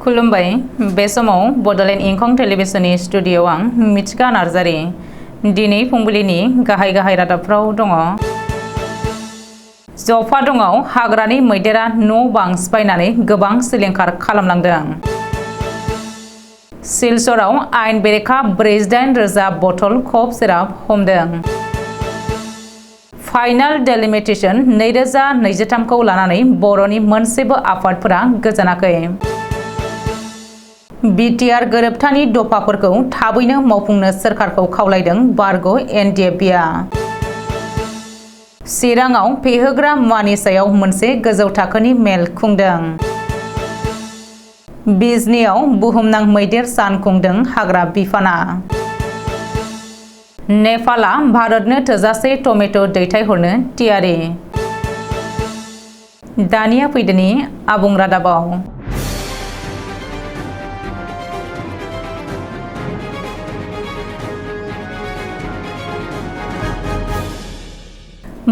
खुलुमबाय बे समाव बडलेण्ड इंखं टेलिभिजननि स्टुडिय'आव आं मिथिका नार्जारी दिनै फुंबिलिनि गाहाय रादाबफ्राव दङ। जफादंआव हाग्रानि मैदेरा न' बां सिफायनानै गोबां सिलिंखार खालामलांदों। सिलचराव आयेन बेरेखा 48,000 बथल कफ सिराप हमदों। फाइनाल डेलिमिटेशन 2023 खौ लानानै बर'नि मोनसेबो आफादफोरा गोजोनाखै। बिटिआर गोरोबथानि दफाफोरखौ थाबैनो मावफुंनो सोरखारखौ खावलायदों बारग' एनडिएफबिआ। चिराङाव फेहोग्रा मुवानि सायाव मोनसे गोजौ थाखोनि मेल खुंदों। बिजनीआव बुहुमनां मैदेर सान खुंदों हाग्रा बिफाना। नेपालआ भारतनो थोजासे टमेट' दैथायहरनो थियारि। दानिया फैदोनि आबुं रादाबाव।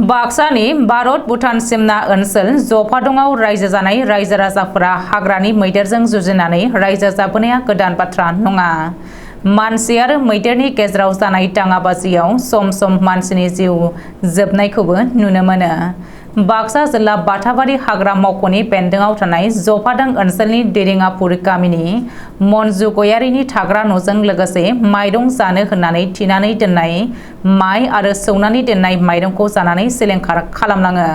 बाक्सानि भारत भुटान सिमना ओनसोल जफादंआव रायजो जानाय रायजो राजाफोरा हाग्रानि मैदेरजों जुजिनानै रायजो जाबोनाया गोदान बाथ्रा नङा। मानसि आरो मैदेरनि गेजेराव जानाय दाङाबाजियाव सम सम मानसिनि जिउ जोबनायखौबो नुनो मोनो। बाक्सा जिल्ला बाथाबारि हाग्रा मावख'नि बेन्दोंआव थानाय जफादं ओनसोलनि देरिङापुर गामिनि मन्जु गयारिनि थाग्रा न'जों लोगोसे माइरं जानो होननानै थिनानै दोननाय माइ आरो सौनानै दोननाय माइरंखौ जानानै सिलिंखार खालामलाङो।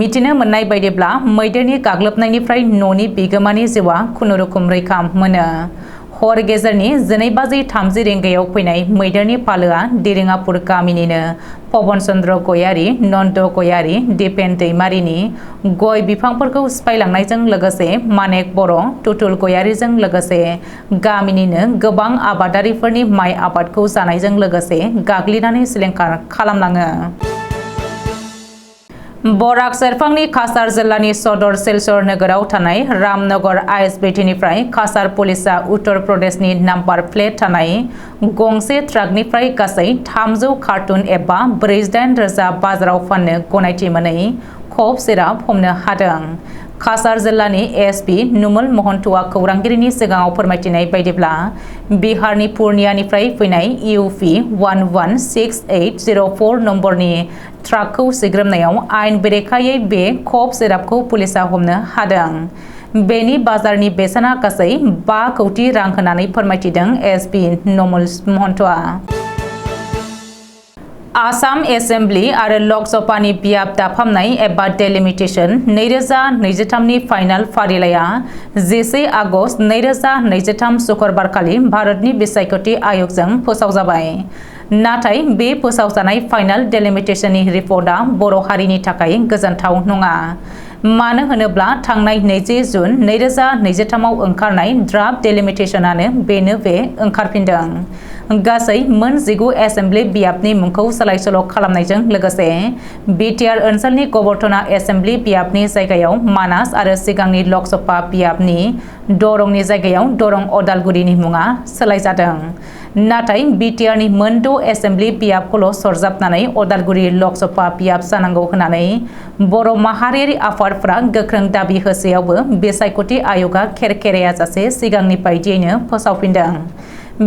मिथिनो मोननाय बायदिब्ला मैदेरनि गाग्लोबनायनिफ्राय न'नि बिगोमानि जिउआ खुनुरुखुम रैखा मोनो। हर गेजेरनि 12:30 रिंगायाव फैनाय मैदेरनि फालोआ देरिङापुर गामिनिनो पवन चन्द्र गयारि, नन्द गयारि, दिपेन दैमारिनि गय बिफांफोरखौ सिफायलांनायजों लोगोसे मानेक बर', तुतुल गयारिजों लोगोसे गामिनिनो गोबां आबादारिफोरनि माइ आबादखौ जानायजों लोगोसे गाग्लिनानै सिलिंखार खालामलाङो। बराक सेरफांनि काछार जिल्लानि सदर सिलचर नोगोराव थानाय रामनगर आइएसबिटिनिफ्राय काछार पुलिसआ उत्तर प्रदेशनि नाम्बार प्लेट थानाय गंसे ट्राकनिफ्राय गासै 300 कार्टुन एबा 48,000 बाजाराव फाननो गनायथि मोनै कफ सिराप हमनो हादों। काछार जिल्लानि एसपि नुमल महन्तआ खौरांगिरिनि सिगाङाव फोरमायथिनाय बायदिब्ला बिहारनि पुर्नियानिफ्राय फैनाय इउपि 116804 नम्बरनि ट्राकखौ सिग्रोमनायाव आयेन बेरेखायै बे कफ सिरापखौ पुलिसआ हमनो हादों। बेनि बाजारनि बेसेना गासै 5 कौटि रां होननानै फोरमायथिदों एसपि नुमल महन्तआ। आसाम एसेम्बलि आरो लक सभानि बियाब दाफामनाय एबा डेलिमिटेशन 2023 नि फाइनाल फारिलाइया 11 आगस्ट 2023 शुक्रबारखालि भारतनि बिसायख'थि आय'गजों फोसावजाबाय। नाथाय बे फोसावजानाय फाइनाल डेलिमिटेशननि रिपर्टआ बर' हारिनि थाखाय गोजोनथाव नङा। मानो होनोब्ला थांनाय 20 जुन 2023 आव ओंखारनाय ड्राफ्ट डेलिमिटेशनानो बेनो बे ओंखारफिनदों। गासै मोन 19 एसेम्बलि बियाबनि मुंखौ सोलाय-सोल' खालामनायजों लोगोसे बिटिआर ओनसोलनि गबर्धना एसेम्बलि बियाबनि जायगायाव मानास आरो सिगांनि लक सभा बियाबनि दरंनि जायगायाव दरं अदालगुरिनि मुङा सोलायजादों। नाथाय बिटिआरनि मोन 6 एसेम्बलि बियाबखौल' सरजाबनानै अदालगुरि लक सभा बियाब जानांगौ होननानै बर' माहारियारि आफादफोरा गोख्रों दाबि होसेयावबो बिसायख'थि आय'गआ खेरखेरायाजासे सिगांनि बायदियैनो फोसावफिनदों।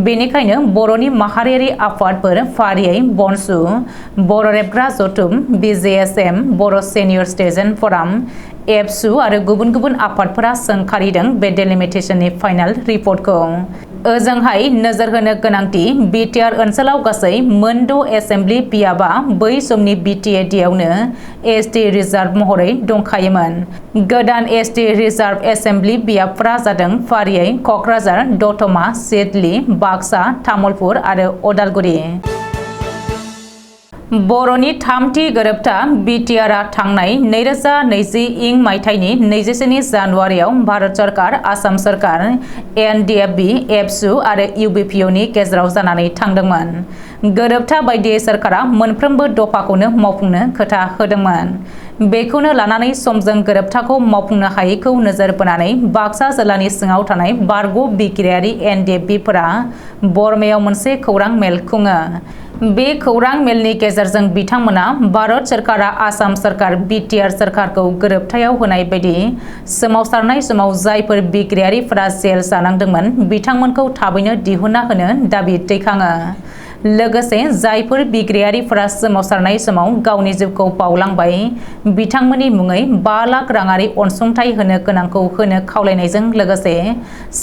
बेनिखायनो बर'नि माहारियारि आफादफोर फारियै बनसु, बर' रेबग्रा जथुम, बिजेएसएम, बर' सेनियर सिटिजेन फराम, एबसु आरो गुबुन गुबुन आफादफोरा सोंखारिदों बे डेलिमिटेशननि फाइनाल रिपर्टखौ। ओजोंहाय नोजोर होनो गोनांथि बिटिआर ओनसोलाव गासै मोन 6 एसेम्बलि बियाबा बै समनि बिटिएडिआवनो एसटि रिजार्भ महरै दंखायोमोन। गोदान एसटि रिजार्भ एसेम्बलि बियाबफोरा जादों फारियै क'क्राझार, दतमा, सिडली, बाक्सा, तामुलपुर आरो अदालगुरि। बर'नि थामथि गोरोबथा बिटिआरआ थांनाय 2020 मायथाइनि 27 जानुवारियाव भारत सरकार, आसाम सरकार, एनडिएफबि, एबसु आरो इउबिपिअनि गेजेराव जानानै थांदोंमोन। गोरोबथा बायदियै सरकारा मोनफ्रोमबो दफाखौनो मावफुंनो खोथा होदोंमोन। बेखौनो लानानै समजों गोरोबथाखौ मावफुंनो हायैखौ नोजोर बोनानै बाक्सा जिल्लानि सिङाव थानाय बारग' बिगिरायारि एनडिएफबिफोरा बरमायाव मोनसे खौरां मेल खुङो। बे खौरां मेलनि गेजेरजों बिथांमोना भारत सरकारा आसाम सरकार बिटिआर सरकारखौ गोरोबथायाव होनाय बायदि सोमावसारनाय समाव जायफोर बिग्रायारिफोरा जेल जानांदोंमोन बिथांमोनखौ थाबैनो दिहुनना होनो दाबि दैखाङो। लोगोसे जायफोर बिग्रायारिफोरा सोमावसारनाय समाव गावनि जिउखौ बावलांबाय बिथांमोननि मुङै 5 लाख राङारि अनसुंथाइ होनो गोनांखौ होनो खावलायनायजों लोगोसे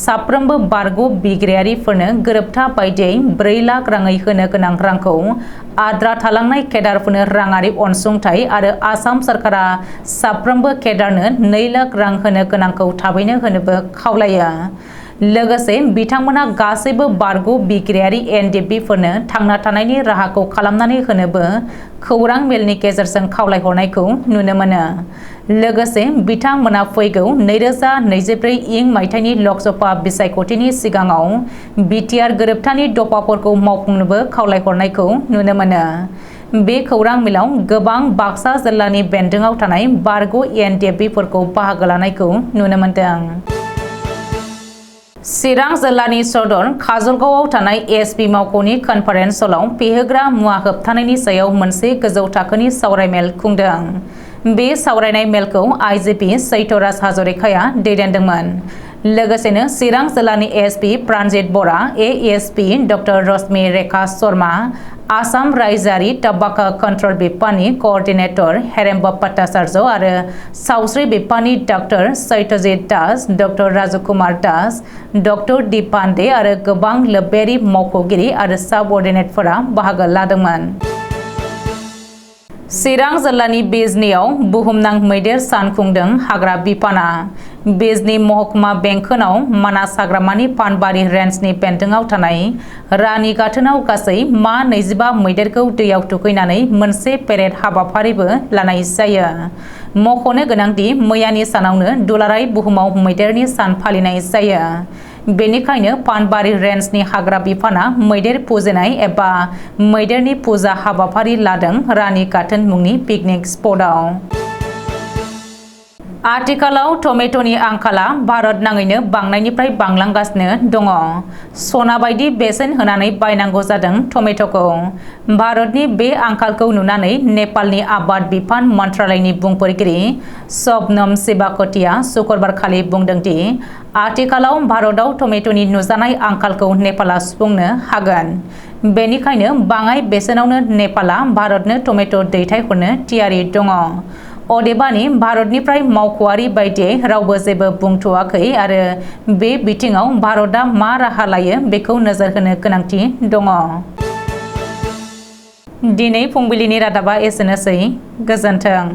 साफ्रोमबो बारग' बिग्रायारिफोरनो गोरोबथा बायदियै 4 लाख राङै होनो गोनां रांखौ आद्रा थालांनाय केडारफोरनो राङारि अनसुंथाइ आरो आसाम सरकारा साफ्रोमबो केडारनो 2 लाख रां होनो गोनांखौ थाबैनो होनोबो खावलायो। लोगोसे बिथांमोना गासैबो बारग' बिग्रायारि एनडिएफबिफोरनो थांना थानायनि राहाखौ खालामनानै होनोबो खौरां मेलनि गेजेरजों खावलायहरनायखौ नुनो मोनो। लोगोसे बिथांमोना फैगौ 2024 इं मायथाइनि लकसभा बिसायख'थिनि सिगाङाव बिटिआर गोरोबथानि दफाफोरखौ मावफुंनोबो खावलायहरनायखौ नुनो मोनो। बे खौरां मेलाव गोबां बाक्सा जिल्लानि बेन्दोङाव थानाय बारग' एनडिएफबिफोरखौ बाहागो लानायखौ नुनो मोन्दों। चिरां जिल्लानि सदर काजलगावआव थानाय एसपि मावख'नि कनफारेन्स हलाव फेहोग्रा मुवा होबथानायनि सायाव मोनसे गोजौ थाखोनि सावरायमेल खुंदों। बे सावरायनाय मेलखौ आइजिपि चैतराज हाजरिकाया दैदेनदोंमोन। लोगोसेनो चिरां जिल्लानि एसपि प्राणजित बरा, एएसपि डक्टर रश्मि रेखा शर्मा, आसाम रायजोआरि टबाक्को कन्ट्रल बिफाननि कोअर्डिनेटर हेरेम्ब भट्टाचार्य आरो सावस्रि बिफाननि डक्टर सत्यजित दास, डक्टर राजकुमार दास, डक्टर दीप पांडे आरो गोबां लोब्बायारि मावख'गिरि आरो साबअर्डिनेटफोरा बाहागो लादोंमोन। चिरां जिल्लानि बिजनीआव बुहुमनां मैदेर सान खुंदों हाग्रा बिफाना। बिजनी महकुमा बेंखोनाव मानास हाग्रामानि पानबारि रेन्जनि बेन्दोङाव थानाय रानी गाथोनाव गासै मा 25 मैदेरखौ दैयाव थुखैनानै मोनसे पेरेड हाबाफारिबो लानाय जायो। मख'नो गोनांदि मैयानि सानावनो दुलाराय बुहुमाव मैदेरनि सान फालिनाय जायो। बेनिखायनो पानबारि रेन्जनि हाग्रा बिफाना मैदेर फुजिनाय एबा मैदेरनि फुजा हाबाफारि लादों रानी गाथोन मुंनि पिकनिक स्पटआव। आथिखालाव टमेट'नि आंखाला भारत नाङैनो बांनायनिफ्राय बांलांगासिनो दङ। सना बायदि बेसेन होनानै बायनांगौ जादों टमेट'खौ। भारतनि बे आंखालखौ नुनानै नेपालनि आबाद बिफान मन्त्रालयनि बुंफोरगिरि शबनम शिवाकोटीआ शुक्रबारखालि बुंदों दि आथिखालाव भारतआव टमेट'नि नुजानाय आंखालखौ नेपाला सुफुंनो हागोन। बेनिखायनो बाङाय बेसेनावनो नेपाला भारतनो टमेट' दैथायहरनो थियारि दङ। अदेबानि भारतनिफ्राय मावख'आरि बायदियै रावबो जेबो बुंथ'वाखै आरो बे बिथिङाव भारतआ मा राहा लायो बेखौ नोजोर होनो गोनांथि दङ। दिनै फुंबिलिनि रादाबा एसेनोसै। गोजोन्थों।